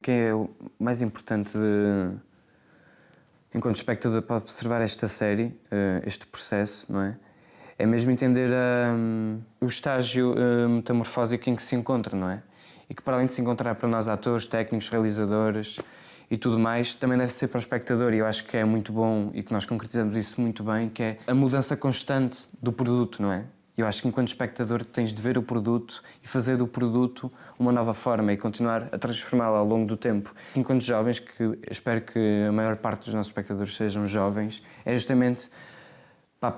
O que é o mais importante enquanto espectador para observar esta série, este processo, não é? É mesmo entender o estágio metamorfósico em que se encontra, não é? E que, para além de se encontrar para nós atores, técnicos, realizadores e tudo mais, também deve ser para o espectador, e eu acho que é muito bom e que nós concretizamos isso muito bem, que é a mudança constante do produto, não é? Eu acho que enquanto espectador tens de ver o produto e fazer do produto uma nova forma e continuar a transformá-lo ao longo do tempo. Enquanto jovens, que eu espero que a maior parte dos nossos espectadores sejam jovens, é justamente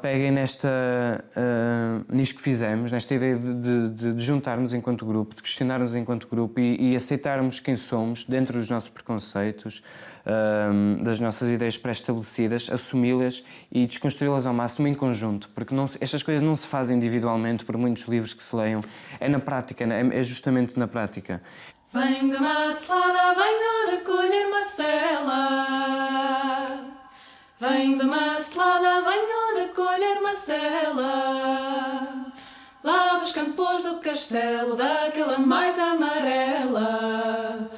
peguem nisto que fizemos, nesta ideia de juntarmos enquanto grupo, de questionarmos enquanto grupo e aceitarmos quem somos dentro dos nossos preconceitos, das nossas ideias pré-estabelecidas, assumi-las e desconstruí-las ao máximo em conjunto, porque estas coisas não se fazem individualmente por muitos livros que se leiam, é na prática, é justamente na prática. Vem de Macelada, venho de colher macela. Vem de Macelada, venho de colher macela. Lá dos campos do castelo, daquela mais amarela.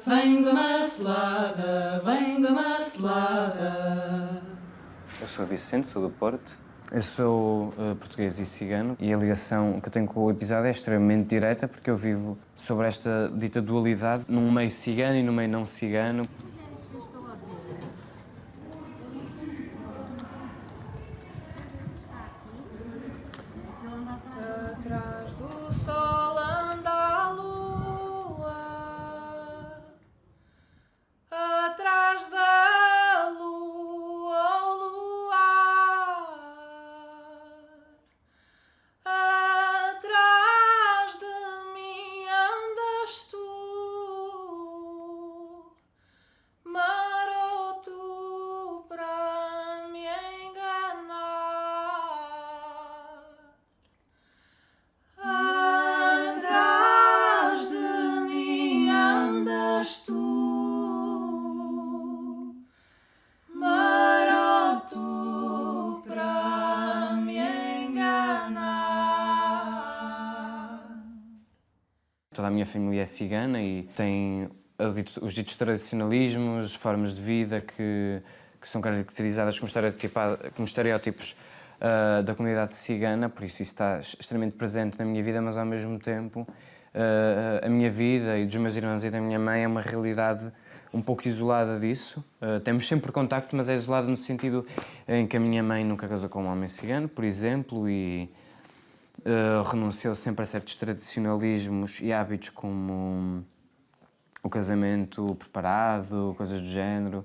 Vem de Macelada, vem de Macelada. Eu sou Vicente, sou do Porto. Eu sou português e cigano e a ligação que eu tenho com o episódio é extremamente direta porque eu vivo sobre esta dita dualidade num meio cigano e num meio não cigano. Atrás do sol anda a lua, atrás da lua o luar, atrás de mim andas tu, maroto para me enganar. Atrás de mim andas tu, maroto para me enganar. Toda a minha família é cigana e tem os ditos tradicionalismos, formas de vida que são caracterizadas como estereótipos da comunidade cigana, por isso está extremamente presente na minha vida, mas ao mesmo tempo a minha vida e dos meus irmãos e da minha mãe é uma realidade um pouco isolada disso. Temos sempre contacto, mas é isolada no sentido em que a minha mãe nunca casou com um homem cigano, por exemplo, e renunciou sempre a certos tradicionalismos e hábitos como o casamento preparado, coisas do género,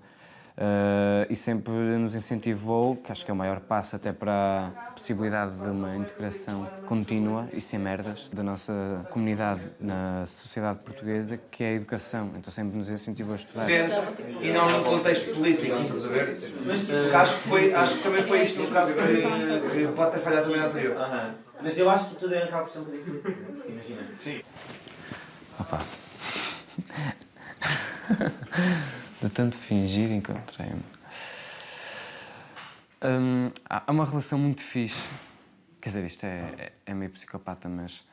e sempre nos incentivou, que acho que é o maior passo até para a possibilidade de uma integração contínua e sem merdas da nossa comunidade na sociedade portuguesa, que é a educação. Então sempre nos incentivou a estudar. E não num contexto político, estás a ver? Porque acho que também foi isto um bocado que pode ter falhado também no anterior. Mas eu acho que tudo é acaba por ser um bocadinho político, imagina. Sim. Opa. De tanto fingir, encontrei-me. Há uma relação muito fixe, quer dizer, isto é meio psicopata, mas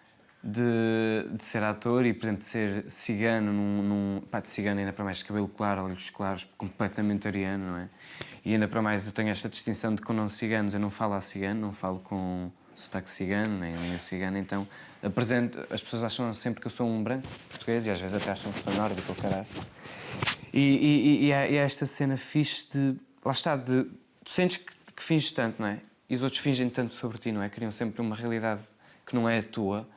de ser ator e, por exemplo, de ser cigano, de cigano ainda para mais de cabelo claro, olhos claros, completamente ariano, não é? E ainda para mais eu tenho esta distinção de que com não ciganos eu não falo a cigano, não falo com sotaque cigano, nem a cigano, então as pessoas acham sempre que eu sou um branco português e às vezes até acham que sou nórdico ou caraças. E há esta cena fixe de... Lá está, tu sentes que finges tanto, não é? E os outros fingem tanto sobre ti, não é? Criam sempre uma realidade que não é a tua.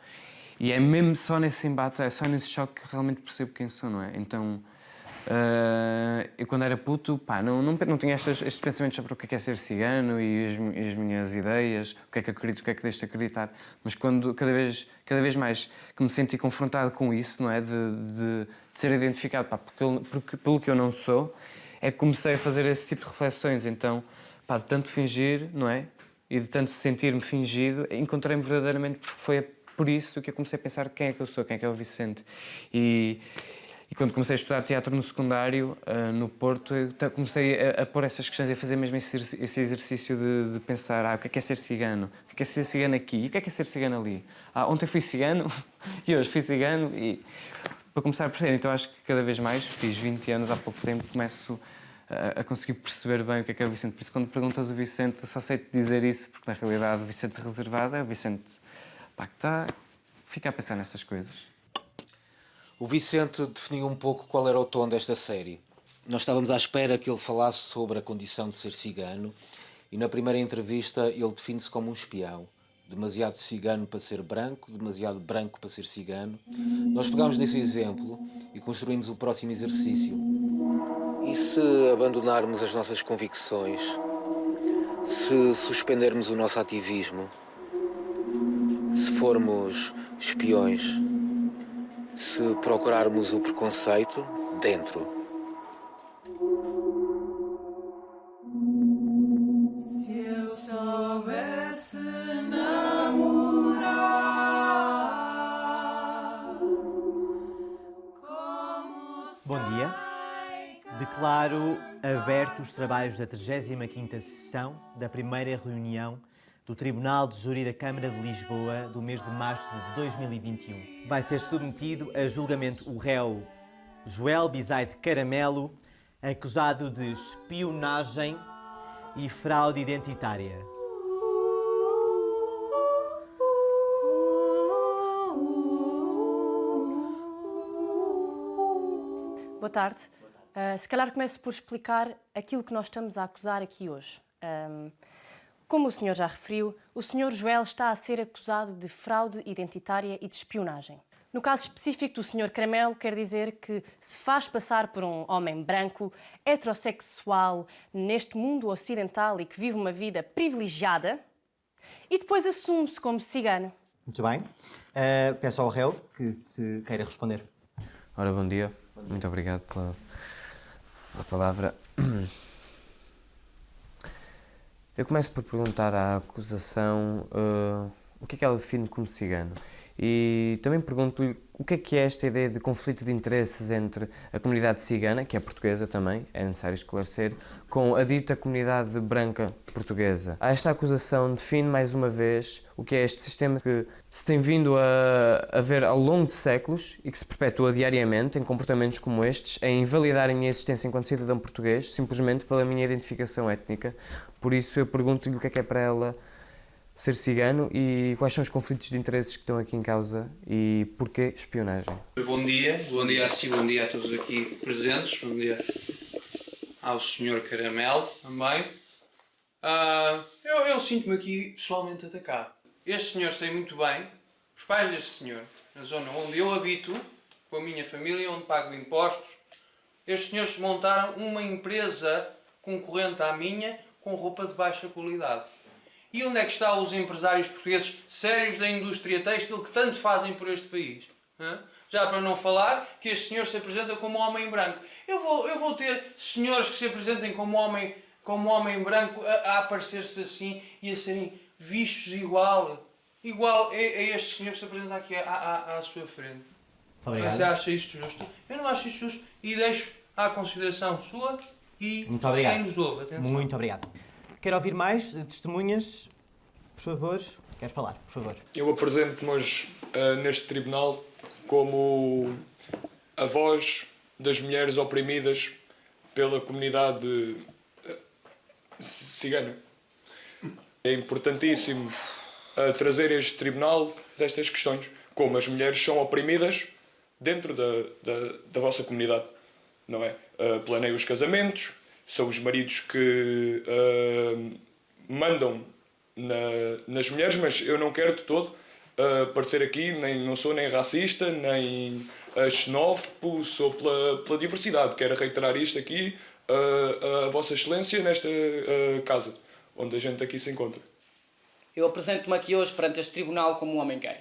E é mesmo só nesse embate, é só nesse choque que realmente percebo quem sou, não é? Então, eu quando era puto, não tinha estes pensamentos sobre o que é ser cigano e as minhas ideias, o que é que acredito, o que é que deixo de acreditar. Mas quando, cada vez mais que me senti confrontado com isso, não é? De ser identificado pelo que eu não sou, é que comecei a fazer esse tipo de reflexões. Então, de tanto fingir, não é? E de tanto sentir-me fingido, encontrei-me verdadeiramente, porque foi por isso que eu comecei a pensar quem é que eu sou, quem é que é o Vicente. E quando comecei a estudar teatro no secundário, no Porto, eu comecei a pôr essas questões e a fazer mesmo esse exercício de pensar o que é ser cigano? O que é ser cigano aqui? E o que é ser cigano ali? Ontem fui cigano e hoje fui cigano e para começar a perceber. Então acho que cada vez mais, fiz 20 anos há pouco tempo, começo a conseguir perceber bem o que é o Vicente. Por isso, quando perguntas o Vicente, eu só sei te dizer isso, porque na realidade o Vicente reservado é o Vicente pá, que está, fica a pensar nessas coisas. O Vicente definiu um pouco qual era o tom desta série. Nós estávamos à espera que ele falasse sobre a condição de ser cigano e na primeira entrevista ele define-se como um espião. Demasiado cigano para ser branco, demasiado branco para ser cigano. Nós pegámos nesse exemplo e construímos o próximo exercício. E se abandonarmos as nossas convicções? Se suspendermos o nosso ativismo? Se formos espiões? Se procurarmos o preconceito dentro? Se eu soubesse namorar, como Bom dia. Declaro abertos os trabalhos da 35ª sessão da primeira reunião do Tribunal de Júri da Câmara de Lisboa do mês de março de 2021. Vai ser submetido a julgamento o réu Joel Bisaide Caramelo, acusado de espionagem e fraude identitária. Boa tarde. Se calhar começo por explicar aquilo que nós estamos a acusar aqui hoje. Como o senhor já referiu, o senhor Joel está a ser acusado de fraude identitária e de espionagem. No caso específico do senhor Caramelo, quer dizer que se faz passar por um homem branco, heterossexual, neste mundo ocidental e que vive uma vida privilegiada, e depois assume-se como cigano. Muito bem. Peço ao réu que se queira responder. Ora, bom dia. Muito obrigado pela palavra. Eu começo por perguntar à acusação o que é que ela define como cigano. E também pergunto-lhe o que é esta ideia de conflito de interesses entre a comunidade cigana, que é portuguesa também, é necessário esclarecer, com a dita comunidade branca portuguesa. Esta acusação define mais uma vez o que é este sistema que se tem vindo a ver ao longo de séculos e que se perpetua diariamente em comportamentos como estes, a invalidar a minha existência enquanto cidadão português simplesmente pela minha identificação étnica. Por isso eu pergunto-lhe o que é para ela ser cigano e quais são os conflitos de interesses que estão aqui em causa e porquê espionagem. Bom dia a si, bom dia a todos aqui presentes, bom dia ao Sr. Caramelo também. Eu sinto-me aqui pessoalmente atacado. Este senhor sei muito bem, os pais deste senhor, na zona onde eu habito, com a minha família, onde pago impostos, estes senhores montaram uma empresa concorrente à minha com roupa de baixa qualidade. E onde é que estão os empresários portugueses sérios da indústria têxtil que tanto fazem por este país? Já para não falar que este senhor se apresenta como homem branco. Eu vou ter senhores que se apresentem como homem branco a aparecer-se assim e a serem vistos igual a este senhor que se apresenta aqui à sua frente. Você acha isto justo? Eu não acho isto justo e deixo à consideração sua e Muito obrigado. quem nos ouve. Atenção. Muito obrigado. Quero ouvir mais testemunhas? Por favor, quero falar, por favor. Eu apresento-me hoje neste tribunal como a voz das mulheres oprimidas pela comunidade cigana. É importantíssimo trazer a este tribunal estas questões, como as mulheres são oprimidas dentro da vossa comunidade, não é? Planeiam os casamentos, são os maridos que mandam nas mulheres, mas eu não quero de todo parecer aqui, não sou nem racista, nem xenófobo, sou pela diversidade. Quero reiterar isto aqui a Vossa Excelência nesta casa, onde a gente aqui se encontra. Eu apresento-me aqui hoje perante este tribunal como um homem gay.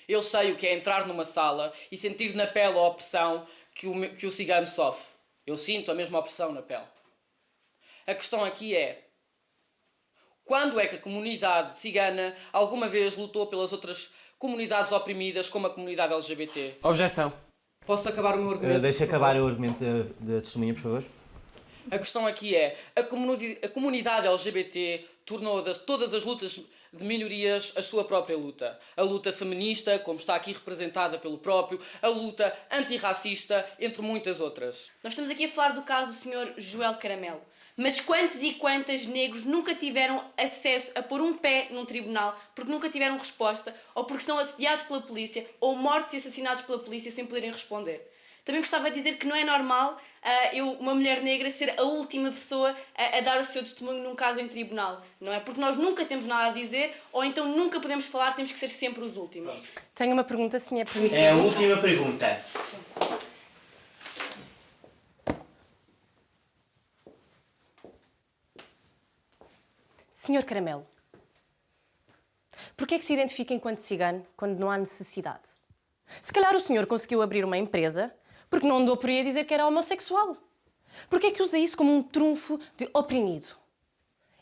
Eu sei o que é entrar numa sala e sentir na pele a opressão que o cigano sofre. Eu sinto a mesma opressão na pele. A questão aqui é: quando é que a comunidade cigana alguma vez lutou pelas outras comunidades oprimidas, como a comunidade LGBT? Objeção. Posso acabar o meu argumento? Deixa acabar o argumento da testemunha, por favor. A questão aqui é: a comunidade LGBT tornou todas as lutas de minorias a sua própria luta. A luta feminista, como está aqui representada pelo próprio, a luta antirracista, entre muitas outras. Nós estamos aqui a falar do caso do Sr. Joel Caramelo. Mas quantos e quantas negros nunca tiveram acesso a pôr um pé num tribunal porque nunca tiveram resposta, ou porque são assediados pela polícia, ou mortos e assassinados pela polícia sem poderem responder? Também gostava de dizer que não é normal uma mulher negra, ser a última pessoa a dar o seu testemunho num caso em tribunal, não é? Porque nós nunca temos nada a dizer, ou então nunca podemos falar, temos que ser sempre os últimos. Tenho uma pergunta, se me é permitido. É a última pergunta. Senhor Caramelo, porquê é que se identifica enquanto cigano quando não há necessidade? Se calhar o senhor conseguiu abrir uma empresa porque não andou por aí a dizer que era homossexual. Porquê é que usa isso como um trunfo de oprimido?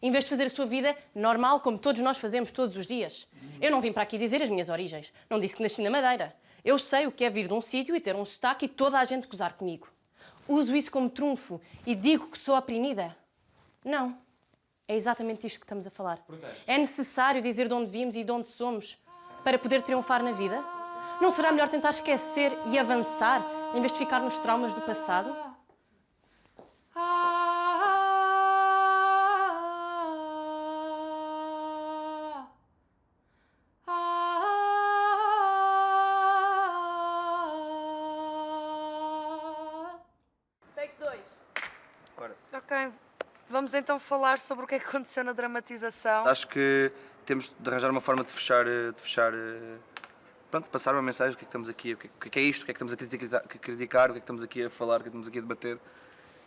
Em vez de fazer a sua vida normal, como todos nós fazemos todos os dias. Eu não vim para aqui dizer as minhas origens. Não disse que nasci na Madeira. Eu sei o que é vir de um sítio e ter um sotaque e toda a gente gozar comigo. Uso isso como trunfo e digo que sou oprimida? Não. É exatamente isto que estamos a falar. É necessário dizer de onde vimos e de onde somos para poder triunfar na vida? Não será melhor tentar esquecer e avançar em vez de ficar nos traumas do passado? Take 2. Ok, vamos então falar sobre o que é que aconteceu na dramatização. Acho que temos de arranjar uma forma de fechar pronto, passar uma mensagem, o que é que estamos aqui, o que é isto, o que é que estamos a criticar, o que é que estamos aqui a falar, o que é que estamos aqui a debater.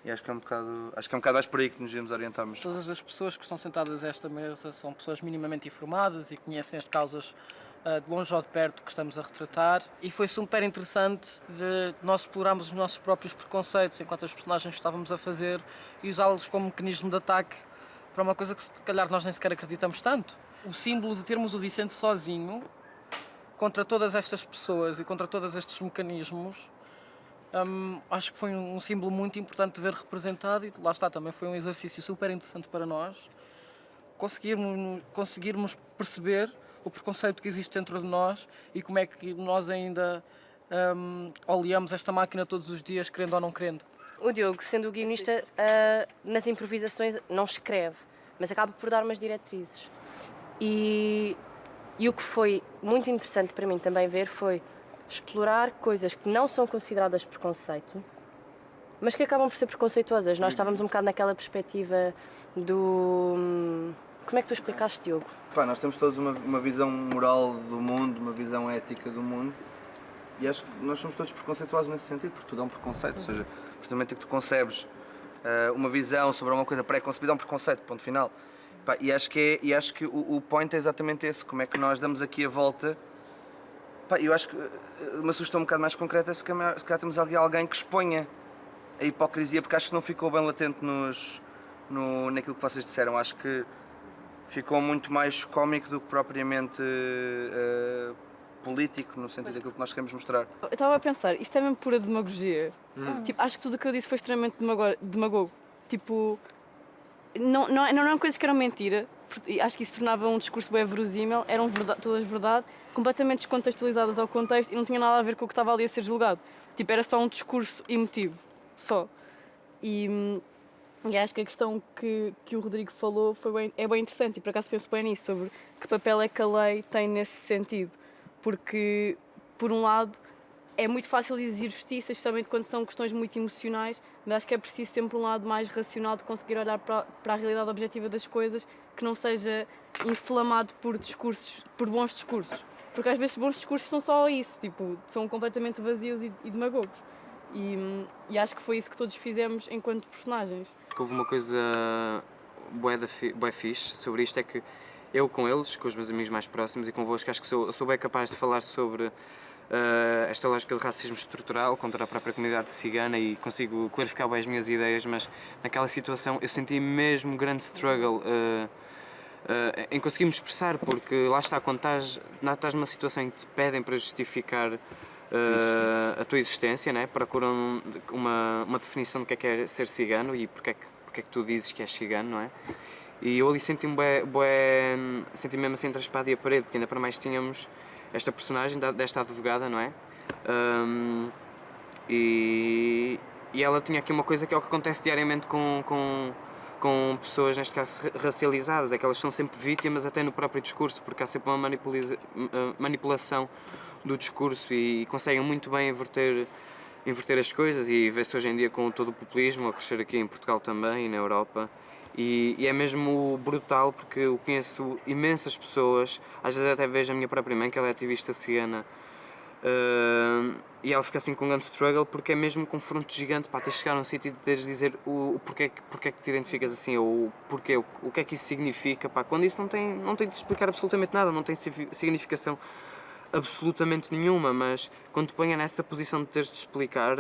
E acho que é um bocado mais por aí que nos devemos orientar. Mas... Todas as pessoas que estão sentadas a esta mesa são pessoas minimamente informadas e conhecem as causas de longe ou de perto que estamos a retratar, e foi super interessante de nós explorarmos os nossos próprios preconceitos enquanto as personagens que estávamos a fazer e usá-los como mecanismo de ataque para uma coisa que se calhar nós nem sequer acreditamos tanto. O símbolo de termos o Vicente sozinho contra todas estas pessoas e contra todos estes mecanismos, acho que foi um símbolo muito importante de ver representado, e lá está, também foi um exercício super interessante para nós conseguirmos perceber o preconceito que existe dentro de nós e como é que nós ainda olhamos esta máquina todos os dias, querendo ou não querendo. O Diogo, sendo o guionista, nas improvisações não escreve, mas acaba por dar umas diretrizes. E o que foi muito interessante para mim também ver foi explorar coisas que não são consideradas preconceito, mas que acabam por ser preconceituosas. Nós estávamos um bocado naquela perspectiva do... Como é que tu explicaste, Diogo? Nós temos todos uma visão moral do mundo, uma visão ética do mundo, e acho que nós somos todos preconceituosos nesse sentido, porque tudo é um preconceito. Ou seja, precisamente que tu concebes uma visão sobre uma coisa pré-concebida é um preconceito, ponto final. E acho que o point é exatamente esse, como é que nós damos aqui a volta. Eu acho que uma sugestão um bocado mais concreta é se calhar temos alguém que exponha a hipocrisia, porque acho que não ficou bem latente naquilo que vocês disseram. Acho que ficou muito mais cómico do que propriamente político, no sentido daquilo que nós queremos mostrar. Eu estava a pensar, isto é mesmo pura demagogia. Tipo, acho que tudo o que eu disse foi extremamente demagogo. Tipo, não eram coisas que eram mentira, e acho que isso tornava um discurso bem verosímil, eram todas verdade, completamente descontextualizadas ao contexto e não tinha nada a ver com o que estava ali a ser julgado. Tipo, era só um discurso emotivo, só. E acho que a questão que o Rodrigo falou é bem interessante, e por acaso penso bem nisso, sobre que papel é que a lei tem nesse sentido. Porque, por um lado, é muito fácil exigir justiça, especialmente quando são questões muito emocionais, mas acho que é preciso sempre um lado mais racional de conseguir olhar para a realidade objetiva das coisas, que não seja inflamado por bons discursos. Porque às vezes bons discursos são só isso, tipo, são completamente vazios e demagogos. E acho que foi isso que todos fizemos enquanto personagens. Houve uma coisa bué fixe sobre isto, é que eu com eles, com os meus amigos mais próximos e convosco, acho que sou bem capaz de falar sobre esta lógica de racismo estrutural contra a própria comunidade cigana e consigo clarificar bem as minhas ideias, mas naquela situação eu senti mesmo grande struggle em conseguir me expressar, porque lá está, quando estás numa situação em que te pedem para justificar a tua existência, né? Procuram uma definição do que é ser cigano e porque é que tu dizes que és cigano, não é? E eu ali senti-me senti mesmo assim entre a espada e a parede, porque ainda para mais tínhamos esta personagem desta advogada, não é? E ela tinha aqui uma coisa que é o que acontece diariamente com pessoas, neste caso, racializadas, é que elas são sempre vítimas até no próprio discurso, porque há sempre uma manipulação do discurso e conseguem muito bem inverter as coisas, e vê-se hoje em dia com todo o populismo a crescer aqui em Portugal também e na Europa. E é mesmo brutal, porque eu conheço imensas pessoas, às vezes até vejo a minha própria mãe, que ela é ativista cigana, e ela fica assim com um grande struggle, porque é mesmo um confronto gigante, pá, tens de chegar a um sítio e teres de dizer o porquê que te identificas assim, ou porquê, o que é que isso significa, pá, quando isso não tem de explicar absolutamente nada, não tem significação absolutamente nenhuma, mas quando te ponha nessa posição de teres de explicar,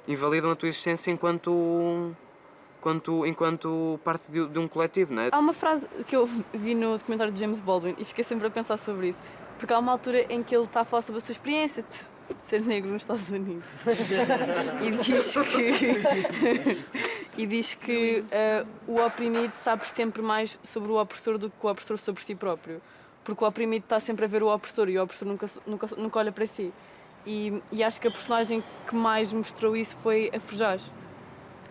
invalidam a tua existência enquanto parte de um coletivo, não é? Há uma frase que eu vi no documentário de James Baldwin e fiquei sempre a pensar sobre isso, porque há uma altura em que ele está a falar sobre a sua experiência de ser negro nos Estados Unidos e diz que o oprimido sabe sempre mais sobre o opressor do que o opressor sobre si próprio, porque o oprimido está sempre a ver o opressor e o opressor nunca olha para si. E acho que a personagem que mais mostrou isso foi a Forjás.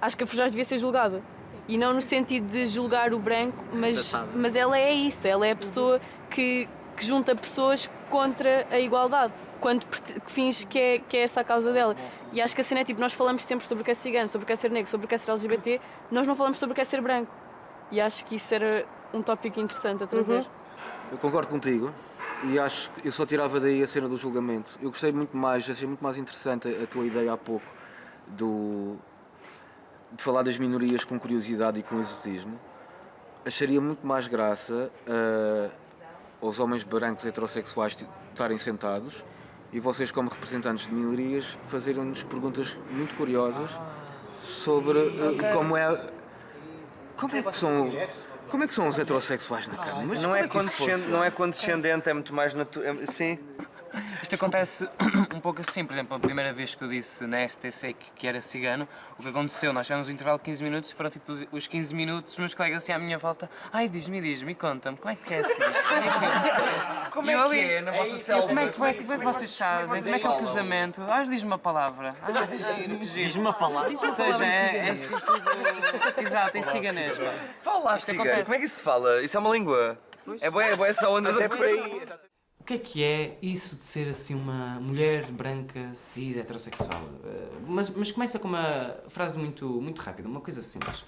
Acho que a Forjás devia ser julgada. Sim. E não no sentido de julgar o branco, mas ela é isso, ela é a pessoa que junta pessoas contra a igualdade, quando finge que é essa a causa dela. E acho que a cena é tipo, nós falamos sempre sobre o que é cigano, sobre o que é ser negro, sobre o que é ser LGBT, nós não falamos sobre o que é ser branco. E acho que isso era um tópico interessante a trazer. Eu concordo contigo e acho que eu só tirava daí a cena do julgamento. Eu achei muito mais interessante a tua ideia há pouco de falar das minorias com curiosidade e com exotismo. Acharia muito mais graça aos homens brancos heterossexuais estarem sentados e vocês, como representantes de minorias, fazerem-nos perguntas muito curiosas sobre como é que são os heterossexuais na cama. Mas não é condescendente, é muito mais natural. Sim. Isto acontece um pouco assim, por exemplo, a primeira vez que eu disse na STC que era cigano, o que aconteceu, nós tivemos um intervalo de 15 minutos e foram tipo os 15 minutos, os meus colegas assim à minha volta, ai, diz-me, conta-me, como é que é assim? Como é que é na vossa selva? Como é que vocês fazem? Como é que é o casamento? Ai, diz-me uma palavra. Diz-me uma palavra. Ou seja, é assim tudo... Exato, em ciganês. Fala lá, cigano, como é que isso se fala? Isso é uma língua? É boa essa onda da por aí. O que é isso de ser assim uma mulher branca, cis, heterossexual? Mas começa com uma frase muito rápida, uma coisa simples.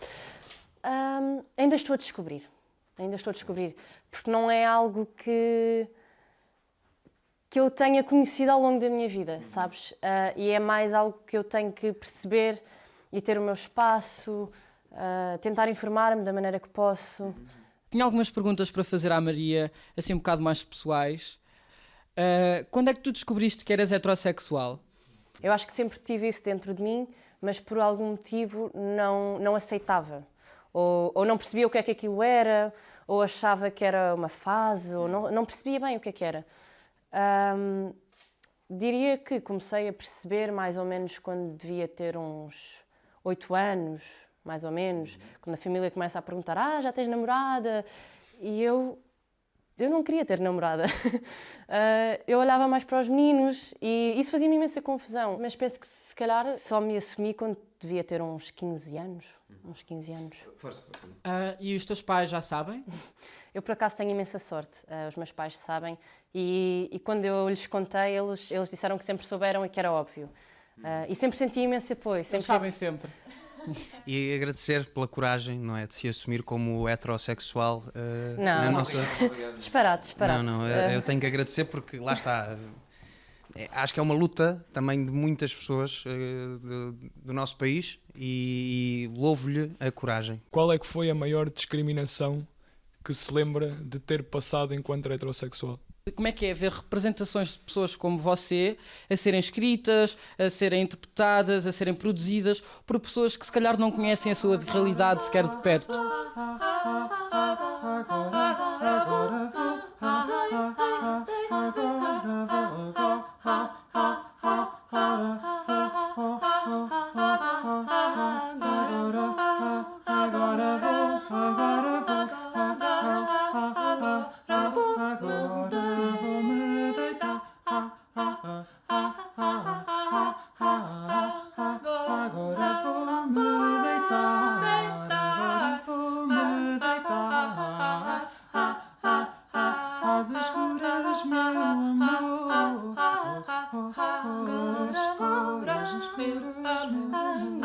Ainda estou a descobrir, porque não é algo que eu tenha conhecido ao longo da minha vida, sabes? E é mais algo que eu tenho que perceber e ter o meu espaço, tentar informar-me da maneira que posso. Tinha algumas perguntas para fazer à Maria, assim um bocado mais pessoais. Quando é que tu descobriste que eras heterossexual? Eu acho que sempre tive isso dentro de mim, mas por algum motivo não aceitava. Ou não percebia o que é que aquilo era, ou achava que era uma fase, ou não percebia bem o que é que era. Diria que comecei a perceber mais ou menos quando devia ter uns 8 anos, mais ou menos, quando a família começa a perguntar, já tens namorada? E eu não queria ter namorada. Eu olhava mais para os meninos e isso fazia-me imensa confusão. Mas penso que se calhar só me assumi quando devia ter uns 15 anos. E os teus pais já sabem? Eu por acaso tenho imensa sorte. Os meus pais sabem e quando eu lhes contei, eles disseram que sempre souberam e que era óbvio. E sempre senti imenso apoio. Eles sabem sempre. E agradecer pela coragem, não é, de se assumir como heterossexual na nossa... Disparate. Não, eu tenho que agradecer porque lá está, acho que é uma luta também de muitas pessoas do nosso país e louvo-lhe a coragem. Qual é que foi a maior discriminação que se lembra de ter passado enquanto heterossexual? Como é que é ver representações de pessoas como você a serem escritas, a serem interpretadas, a serem produzidas por pessoas que se calhar não conhecem a sua realidade sequer de perto? Agora vou amor.